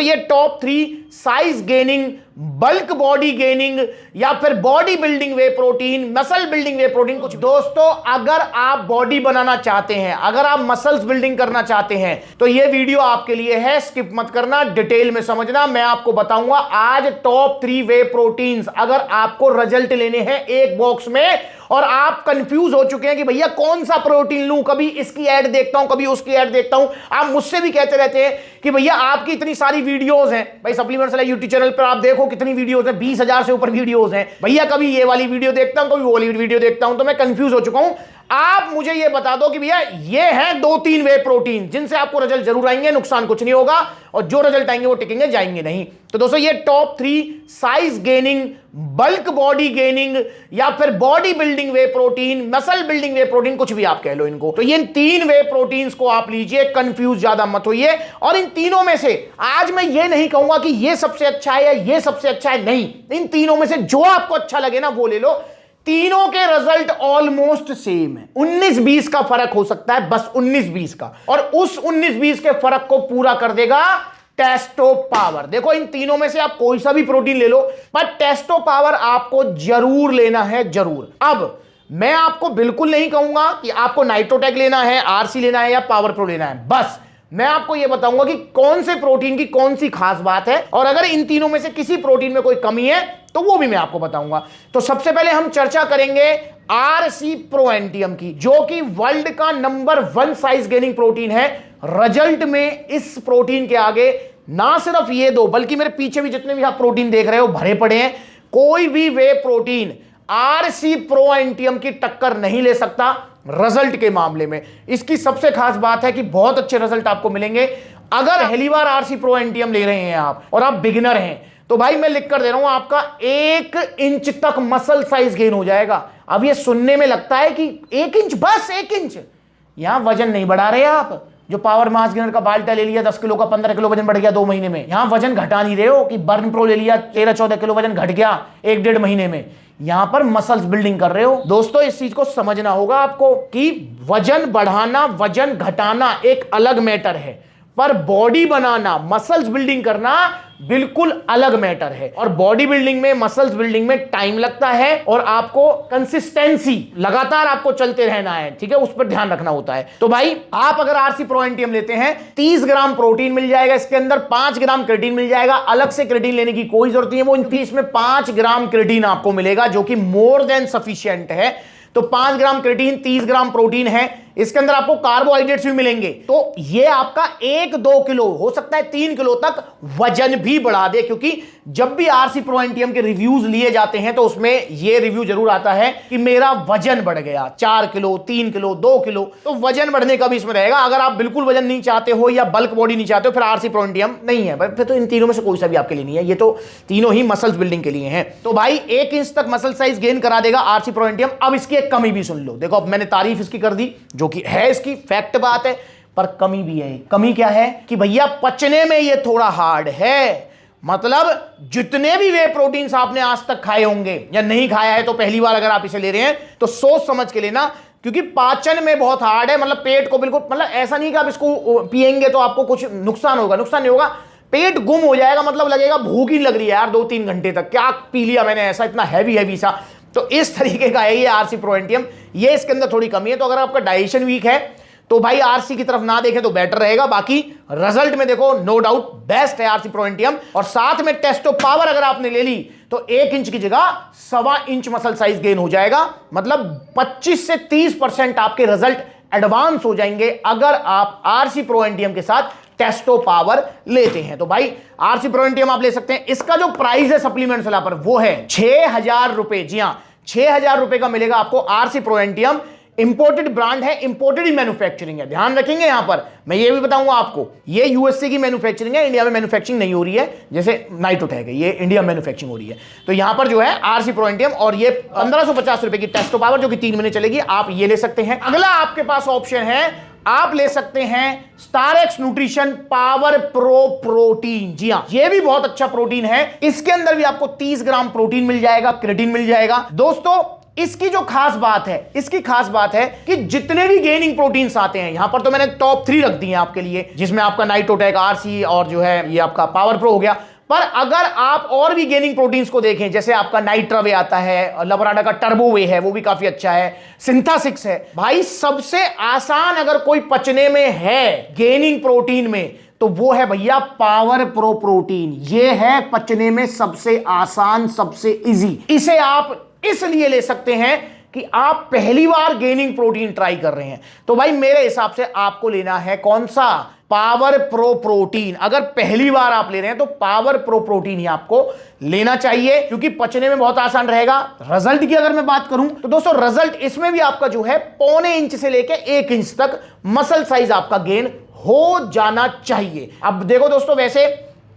ये top 3 size gaining, bulk body gaining या फिर बॉडी बिल्डिंग वे प्रोटीन, मसल बिल्डिंग वे protein कुछ। दोस्तों अगर आप बॉडी बनाना चाहते हैं, अगर आप मसल्स बिल्डिंग करना चाहते हैं तो ये वीडियो आपके लिए है, स्किप मत करना, डिटेल में समझना। मैं आपको बताऊंगा आज टॉप 3 वे प्रोटीन्स, अगर आपको रिजल्ट लेने हैं एक बॉक्स में और आप कंफ्यूज हो चुके हैं कि भैया कौन सा प्रोटीन लूं, कभी इसकी ऐड देखता हूं, कभी उसकी ऐड देखता हूं। आप मुझसे भी कहते रहते हैं कि भैया आपकी इतनी सारी वीडियोस हैं, भाई सप्लीमेंट्स वाला यूट्यूब चैनल पर आप देखो कितनी वीडियोस हैं, 20,000 से ऊपर वीडियोस हैं। भैया कभी ये वाली वीडियो देखता हूं, कभी वो वाली वीडियो देखता हूं, तो मैं कंफ्यूज हो चुका हूं। आप मुझे ये बता दो कि भैया ये हैं 2-3 वे प्रोटीन जिनसे आपको रिजल्ट जरूर आएंगे, नुकसान कुछ नहीं होगा, और जो रिजल्ट आएंगे वो टिकेंगे, जाएंगे नहीं। तो दोस्तों ये top 3 size gaining, bulk body gaining या फिर बॉडी बिल्डिंग वे प्रोटीन, मसल बिल्डिंग वे प्रोटीन, कुछ भी आप कह लो इनको। तो ये 3 वे प्रोटीन्स को आप लीजिए, कंफ्यूज ज्यादा मत होइए। और इन तीनों में से आज मैं ये नहीं कहूंगा कि ये सबसे अच्छा है या ये सबसे अच्छा है, नहीं, इन तीनों में से जो आपको अच्छा लगे ना वो ले लो। तीनों के रिजल्ट ऑलमोस्ट सेम है, 19-20 का फर्क हो सकता है, बस 19-20 का, और उस 19-20 के फर्क को पूरा कर देगा टेस्टो पावर। देखो इन तीनों में से आप कोई सा भी प्रोटीन ले लो, पर टेस्टो पावर आपको जरूर लेना है, जरूर। अब मैं आपको बिल्कुल नहीं कहूंगा कि आपको नाइट्रोटेक लेना है, आरसी लेना है या पावर प्रो लेना है, बस मैं आपको यह बताऊंगा कि कौन से प्रोटीन की कौन सी खास बात है, और अगर इन तीनों में से किसी प्रोटीन में कोई कमी है तो वो भी मैं आपको बताऊंगा। तो सबसे पहले हम चर्चा करेंगे आरसी प्रो एंटियम की, जो कि वर्ल्ड का नंबर 1 साइज गेनिंग प्रोटीन है। रिजल्ट में इस प्रोटीन के आगे ना सिर्फ ये दो, बल्कि मेरे पीछे भी जितने भी आप प्रोटीन देख रहे हो भरे पड़े हैं, कोई भी वे प्रोटीन आरसी प्रो एंटियम की टक्कर नहीं ले सकता रिजल्ट के मामले में। इसकी सबसे खास बात है कि बहुत अच्छे रिजल्ट आपको मिलेंगे। अगर पहली बार आरसी प्रो एंटियम ले रहे हैं आप और आप बिगिनर हैं, तो भाई मैं लिख कर दे रहा हूं आपका 1 इंच तक मसल साइज गेन हो जाएगा। अब ये सुनने में लगता है कि 1 इंच, बस 1 इंच, यहां वजन नहीं बढ़ा रहे आप। जो पावर मास गेनर का बाल्टा ले लिया 10 किलो का, 15 किलो वजन बढ़ गया 2 महीने में, यहां वजन घटा नहीं रहे हो कि बर्न प्रो ले लिया 13-14 किलो वजन घट गया 1-1.5 महीने में। यहां पर मसल्स बिल्डिंग कर रहे हो। दोस्तों इस चीज को समझना होगा आपको कि वजन बढ़ाना, वजन घटाना एक अलग मैटर है, पर बॉडी बनाना, मसल्स बिल्डिंग करना बिल्कुल अलग मैटर है। और बॉडी बिल्डिंग में, मसल्स बिल्डिंग में टाइम लगता है और आपको कंसिस्टेंसी, लगातार आपको चलते रहना है, ठीक है, उस पर ध्यान रखना होता है। तो भाई आप अगर आरसी प्रो एंटियम लेते हैं, 30 ग्राम प्रोटीन मिल जाएगा इसके अंदर, 5 ग्राम क्रेटीन मिल जाएगा। अलग से क्रेटीन लेने की कोई जरूरत नहीं है, वो इसमें 5 ग्राम क्रेटीन आपको मिलेगा, जो कि मोर देन सफिशिएंट है। तो 5 ग्राम क्रेटीन, 30 ग्राम प्रोटीन है, इसके अंदर आपको कार्बोहाइड्रेट्स भी मिलेंगे। तो ये आपका 1-2 किलो, हो सकता है 3 किलो तक वजन भी बढ़ा दे, क्योंकि जब भी आरसी प्रो एंटियम के रिव्यूज लिए जाते हैं तो उसमें ये रिव्यू जरूर आता है कि मेरा वजन बढ़ गया 4 किलो, 3 किलो, 2 किलो। तो वजन बढ़ने का भी इसमें रहेगा। अगर आप बिल्कुल वजन नहीं चाहते हो या बल्क बॉडी नहीं चाहते हो, फिर आरसी प्रो एंटियम नहीं है, फिर तो इन तीनों में से कोई सा भी आपके लिए नहीं है, ये तो तीनों ही मसल्स बिल्डिंग के लिए हैं। तो भाई 1 इंच तक मसल साइज गेन करा देगा आरसी प्रो एंटियम। अब इसकी एक कमी भी सुन लो। देखो अब मैंने तारीफ इसकी कर दी, जो कि है इसकी फैक्ट बात है, पर कमी भी है। कमी क्या है कि भैया पचने में ये थोड़ा हार्ड है। मतलब जितने भी वे प्रोटीन्स आपने आज तक खाए होंगे, या नहीं खाया है तो पहली बार अगर आप इसे ले रहे हैं तो सोच समझ के लेना, क्योंकि पाचन में बहुत हार्ड है। मतलब पेट को बिल्कुल, मतलब ऐसा नहीं कि आप इसको पिएंगे तो आपको कुछ नुकसान होगा, नुकसान नहीं होगा, पेट गुम हो जाएगा, मतलब लगेगा भूख ही लग रही है यार 2-3 घंटे तक, क्या पी लिया मैंने ऐसा, इतना हैवी सा। तो इस तरीके का है ये आरसी प्रो एंटियम। ये इसके अंदर थोड़ी कमी है। तो अगर आपका डाइजेशन वीक है तो भाई आरसी की तरफ ना देखें तो बेटर रहेगा। बाकी रिजल्ट में देखो नो डाउट बेस्ट है आरसी प्रो एंटियम। और साथ में टेस्टो पावर अगर आपने ले ली तो 1 इंच की जगह 1.25 इंच मसल साइज गेन हो जाएगा। मतलब 25 से 30% आपके रिजल्ट एडवांस हो जाएंगे अगर आप आरसी प्रो एंटियम के साथ टेस्टो पावर लेते हैं। तो भाई आरसी प्रो एंटियम आप ले सकते हैं। इसका जो प्राइस है सप्लीमेंट वाला पर, वो है 6,000 रुपए। जी हां, 6,000 रुपए का मिलेगा आपको आरसी प्रो एंटियम। इंपोर्टेड ब्रांड है, इंपोर्टेड ही मैन्युफैक्चरिंग है, ध्यान रखेंगे। यहां पर मैं ये भी बताऊंगा आपको, ये यूएसए की मैन्युफैक्चरिंग है, इंडिया में मैन्युफैक्चरिंग नहीं हो रही है। जैसे नाइट्रोटेक है, ये इंडिया मैन्युफैक्चरिंग हो रही है। तो यहां पर जो है आरसी प्रो एंटियम, और ये 1550 रुपए की टेस्टो पावर, जो कि 3 महीने चलेगी, आप ये ले सकते हैं। अगला आपके पास ऑप्शन है, आप ले सकते हैं स्टारएक्स न्यूट्रिशन पावर प्रो प्रोटीन। जी हां, ये भी बहुत अच्छा प्रोटीन है। इसके अंदर भी आपको 30 ग्राम प्रोटीन मिल जाएगा, क्रेटीन मिल जाएगा। दोस्तों इसकी जो खास बात है, इसकी खास बात है कि जितने भी गेनिंग प्रोटीन्स आते हैं, यहां पर तो मैंने टॉप 3 रख दिए हैं आपके लिए, जिसमें आपका नाइट्रोटेक, आरसी और जो है ये आपका पावर प्रो हो गया। पर अगर आप और भी गेनिंग प्रोटीन्स को देखें, जैसे आपका नाइट्रा वे आता है, लवराडा का टर्बो वे है, वो भी काफी अच्छा है, सिंथासिक्स है। भाई सबसे आसान अगर कोई पचने में है गेनिंग प्रोटीन में, तो वो है भैया पावर प्रो प्रोटीन। ये है पचने में सबसे आसान, सबसे इजी। इसे आप इसलिए ले सकते हैं कि आप पहली बार गेनिंग प्रोटीन ट्राई कर रहे हैं। तो भाई मेरे हिसाब से आपको लेना है कौन सा? Power pro protein. अगर पहली बार आप ले रहे हैं तो पावर प्रो प्रोटीन ही आपको लेना चाहिए, क्योंकि पचने में बहुत आसान रहेगा। रिजल्ट की अगर मैं बात करूं तो दोस्तों रिजल्ट इसमें भी आपका जो है 0.25 इंच से लेकर 1 इंच तक मसल साइज आपका गेन हो जाना चाहिए। अब देखो दोस्तों, वैसे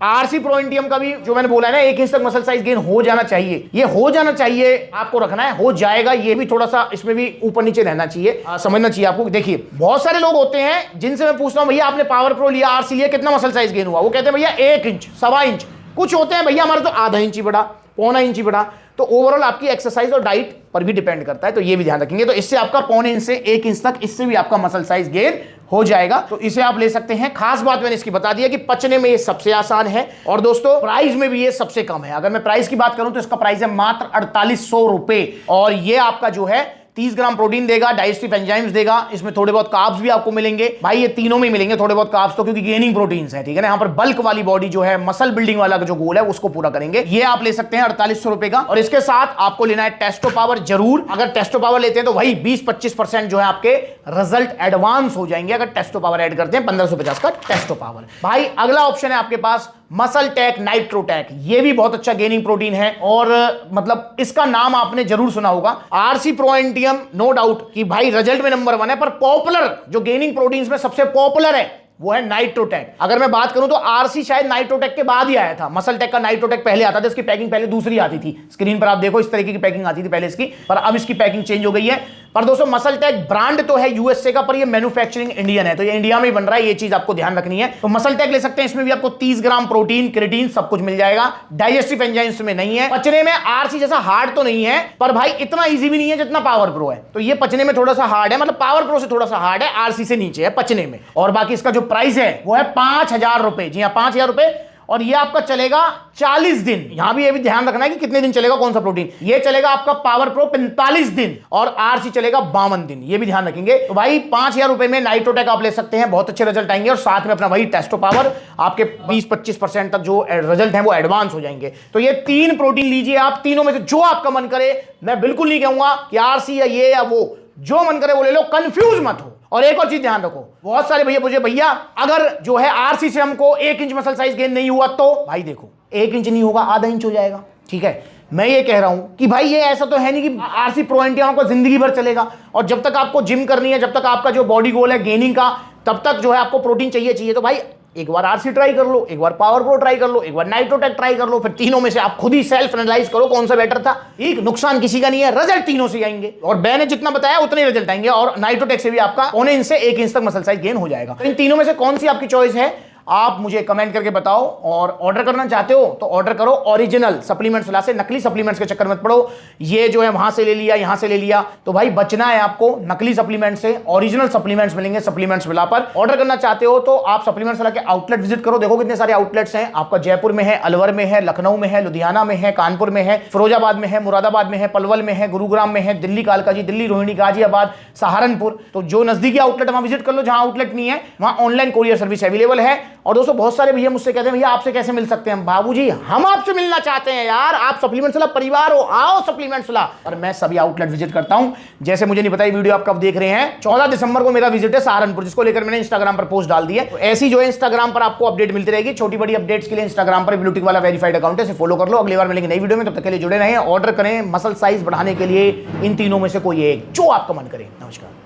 आरसी प्रो इंडियम का भी जो मैंने बोला है ना, 1 इंच तक मसल साइज गेन हो जाना चाहिए, ये हो जाना चाहिए आपको रखना है, हो जाएगा। ये भी थोड़ा सा इसमें भी ऊपर नीचे रहना चाहिए, समझना चाहिए आपको। देखिए बहुत सारे लोग होते हैं जिनसे मैं पूछता हूं भैया आपने पावर प्रो लिया, आरसी लिया, कितना मसल साइज गेन हुआ? वो कहते हैं भैया 1 इंच, 1.25 इंच। कुछ होते हैं भैया हमारा तो आधा इंच ही बढ़ा, 0.25 इंच ही बढ़ा। तो ओवरऑल आपकी एक्सरसाइज और डाइट पर भी डिपेंड करता है, तो ये भी ध्यान रखेंगे। तो इससे आपका 0.25 इंच से 1 इंच तक, इससे भी आपका मसल साइज गेन हो जाएगा, तो इसे आप ले सकते हैं। खास बात मैंने इसकी बता दी है कि पचने में ये सबसे आसान है, और दोस्तों प्राइस में भी ये सबसे कम है। अगर मैं प्राइस की बात करूं तो इसका प्राइस है मात्र 4800 रुपए, और ये आपका जो है 30 ग्राम प्रोटीन देगा, डाइजेस्टिव एंजाइम्स देगा, इसमें थोड़े बहुत कार्ब्स भी आपको मिलेंगे। भाई ये तीनों में मिलेंगे थोड़े बहुत कार्ब्स, तो क्योंकि गेनिंग प्रोटीन्स हैं, ठीक है ना। यहाँ पर बल्क वाली बॉडी जो है, मसल बिल्डिंग वाला जो गोल है उसको पूरा करेंगे। ये आप ले सकते हैं 4800 रुपए का, और इसके साथ आपको लेना है टेस्टो पावर जरूर। अगर टेस्टो पावर लेते हैं तो वही 20-25% जो है आपके रिजल्ट एडवांस हो जाएंगे अगर टेस्टो पावर ऐड करते हैं। 1550 का टेस्टो पावर। भाई अगला ऑप्शन है आपके पास मसल टेक नाइट्रोटेक। ये भी बहुत अच्छा गेनिंग प्रोटीन है, और मतलब इसका नाम आपने जरूर सुना होगा। आरसी प्रो एंटियम, नो डाउट कि भाई रिजल्ट में नंबर 1 है, पर पॉपुलर जो गेनिंग प्रोटीन्स में सबसे पॉपुलर है वो है नाइट्रोटेक। अगर मैं बात करूं तो आरसी शायद नाइट्रोटेक के बाद ही आया था। मसल टेक का नाइट्रोटेक पहले आता था, इसकी पैकिंग पहले दूसरी आती थी। स्क्रीन पर आप देखो इस तरीके की पैकिंग आती थी पहले इसकी, पर अब इसकी पैकिंग चेंज हो गई है। पर दोस्तों मसल टेक ब्रांड तो है यूएसए का, पर ये मैन्युफैक्चरिंग इंडियन है, तो ये इंडिया में ही बन रहा है, ये चीज आपको ध्यान रखनी है। तो मसल टेक ले सकते हैं, इसमें भी आपको 30 ग्राम प्रोटीन, क्रिएटिन सब कुछ मिल जाएगा। डाइजेस्टिव एंजाइम्स में नहीं है। पचने में आरसी जैसा हार्ड तो नहीं है, पर भाई इतना इजी भी नहीं है जितना पावर प्रो है। तो ये पचने में थोड़ा सा हार्ड है, मतलब पावर प्रो से थोड़ा सा हार्ड है, आरसी से नीचे है पचने में। और बाकी इसका जो प्राइस है वो है 5000 रुपए। जी हाँ, 5000 रुपए, और ये आपका चलेगा 40 दिन। यहां भी ये भी ध्यान रखना है कि कितने दिन चलेगा कौन सा प्रोटीन। ये चलेगा आपका पावर प्रो 45 दिन, और आरसी चलेगा 52 दिन, ये भी ध्यान रखेंगे। तो भाई 5000 रुपए में नाइट्रोटेक आप ले सकते हैं, बहुत अच्छे रिजल्ट आएंगे, और साथ में अपना वही टेस्टो पावर आपके 20-25% तक जो रिजल्ट है वो एडवांस हो जाएंगे। तो ये 3 प्रोटीन लीजिए आप, तीनों में से जो आपका मन करे। मैं बिल्कुल नहीं कहूंगा कि आरसी या ये या वो, जो मन करे वो ले लो, कंफ्यूज मत हो। और एक और चीज ध्यान रखो, बहुत सारे भैया मुझे भैया अगर जो है आरसी से हमको 1 इंच मसल साइज गेन नहीं हुआ, तो भाई देखो 1 इंच नहीं होगा, आधा इंच हो जाएगा, ठीक है। मैं ये कह रहा हूं कि भाई ये ऐसा तो है नहीं कि आरसी प्रो एंटियम आपको जिंदगी भर चलेगा, और जब तक आपको जिम करनी है, जब तक आपका जो बॉडी गोल है गेनिंग का, तब तक जो है आपको प्रोटीन चाहिए। तो भाई एक बार आरसी ट्राई कर लो, एक बार पावर प्रो ट्राई कर लो, एक बार नाइट्रोटेक ट्राई कर लो, फिर तीनों में से आप खुद ही सेल्फ एनालाइज करो कौन सा बेटर था। एक नुकसान किसी का नहीं है, रिजल्ट तीनों से आएंगे, और मैंने जितना बताया उतने रिजल्ट आएंगे। और नाइट्रोटेक से भी आपका 0.25 इंच से 1 इंच तक मसल साइज गेन हो जाएगा। तो इन तीनों में से कौन सी आपकी चॉइस है आप मुझे कमेंट करके बताओ। और ऑर्डर करना चाहते हो तो ऑर्डर करो ओरिजिनल सप्लीमेंट्स ला से, नकली सप्लीमेंट्स के चक्कर मत पड़ो। ये जो है वहां से ले लिया, यहां से ले लिया, तो भाई बचना है आपको नकली सप्लीमेंट से। ओरिजिनल सप्लीमेंट्स मिलेंगे सप्लीमेंट्स विला पर। ऑर्डर करना चाहते हो तो आप सप्लीमेंट्स विला के आउटलेट विजिट करो, देखो कितने सारे आउटलेट्स हैं आपका। जयपुर में है, अलवर में है, लखनऊ में है, लुधियाना में है, कानपुर में है, फिरोजाबाद में है, मुरादाबाद में है, पलवल में है, गुरुग्राम में है, दिल्ली कालकाजी, दिल्ली रोहिणी, गाजियाबाद, सहारनपुर। तो जो नजदीकी आउटलेट वहां विजिट कर लो, जहां आउटलेट नहीं है वहां ऑनलाइन कोरियर सर्विस अवेलेबल है। और दोस्तों बहुत सारे भैया मुझसे कहते हैं भैया आपसे कैसे मिल सकते हैं? बाबूजी हम आपसे मिलना चाहते हैं यार, आप सप्लीमेंट्स वाला परिवार हो, आओ सप्लीमेंट्स वाला। और मैं सभी आउटलेट विजिट करता हूं। जैसे मुझे नहीं पता ये वीडियो आप कब देख रहे हैं, 14 दिसंबर को मेरा विजिट है सहारनपुर, जिसको लेकर मैंने इंस्टाग्राम पर पोस्ट डाल दी है। तो ऐसी जो है इंस्टाग्राम पर आपको अपडेट मिलती रहेगी, छोटी बड़ी अपडेट्स के लिए इंस्टाग्राम पर ब्लूटिक वाला वेरीफाइड अकाउंट है, फॉलो कर लो। अगली बार मिलेंगे नई वीडियो में, तब तक के लिए जुड़े रहें। ऑर्डर करें मसल साइज बढ़ाने के लिए इन तीनों में से कोई एक, जो आपका मन करे। नमस्कार।